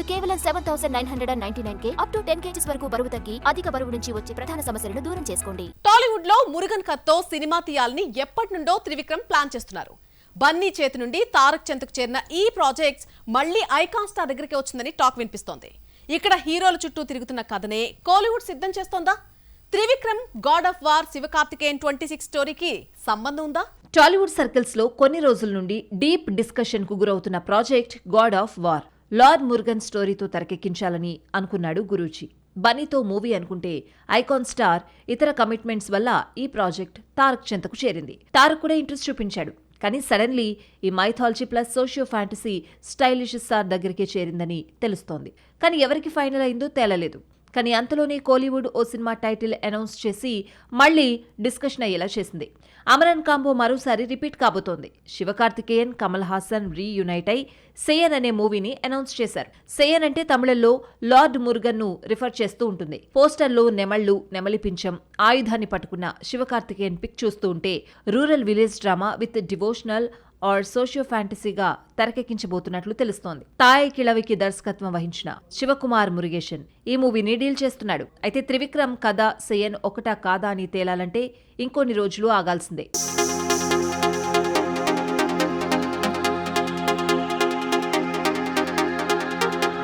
కేవలం 7,999K up to 10 kgs వరకు బరువు తగ్గి అధిక బరువు నుంచి వచ్చే ప్రధాన సమస్యలను దూరం చేసుకోండి. టాలీవుడ్ లో మురుగన్ కథ్ తో సినిమా తీయాలని ఎప్పటి నుండో త్రివిక్రమ్ ప్లాన్ చేస్తున్నారు. బన్నీ చేతి నుండి తారక్ చంద్కు చేరిన ఈ ప్రాజెక్ట్స్ మళ్లీ ఐకాన్ స్టార్ దగ్గరికి వచ్చిందని టాక్ వినిపిస్తోంది. ఇక్కడ హీరోల చుట్టూ తిరుగుతున్న కథనే కోలీవుడ్ సిద్ధం చేస్తోందా? Trivikram God of War Sivakarthikeyan 26 స్టోరీకి సంబంధం ఉందా? టాలీవుడ్ సర్కిల్స్ లో కొన్ని రోజుల నుండి డీప్ డిస్కషన్ కు గురవుతున్న project God of War lord Murugan స్టోరీతో తెరకెక్కించాలని అనుకున్నాడు గురూజీ. బన్నీతో మూవీ అనుకుంటే ఐకాన్ స్టార్ ఇతర కమిట్మెంట్స్ వల్ల ఈ ప్రాజెక్ట్ తారక్ చెంతకు చేరింది. తారక్ కూడా ఇంట్రెస్ట్ చూపించాడు. కానీ సడన్లీ ఈ mythology plus socio fantasy stylish star దగ్గరికే చేరిందని తెలుస్తోంది. కానీ ఎవరికి ఫైనల్ అయిందో తేలలేదు. కానీ అంతలోనే కోలీవుడ్ ఓ సినిమా టైటిల్ అనౌన్స్ చేసి మళ్లీ డిస్కషన్ అయ్యేలా చేసింది. అమరన్ కాంబో మరోసారి రిపీట్ కాబోతోంది. శివకార్తికేయన్, కమల్ హాసన్ రీయునైట్ అయి సేయన్ అనే మూవీని అనౌన్స్ చేశారు. సేయన్ అంటే తమిళంలో లార్డ్ మురుగన్ ను రిఫర్ చేస్తూ ఉంటుంది. పోస్టర్లో నెమళ్లు, నెమలి పించం, ఆయుధాన్ని పట్టుకున్న శివకార్తికేయన్ పిక్ చూస్తూ ఉంటే rural village drama with devotional or socio ఫ్యాంటసీగా తెరకెక్కించబోతున్నట్లు తెలుస్తోంది. తాయ్ కిళవికి దర్శకత్వం వహించిన శివకుమార్ మురుగేషన్ ఈ మూవీని డీల్ చేస్తున్నాడు. అయితే త్రివిక్రమ్ కథ సేయన్ ఒకటా కాదా అని తేలాలంటే ఇంకొన్ని రోజులు ఆగాల్సిందే.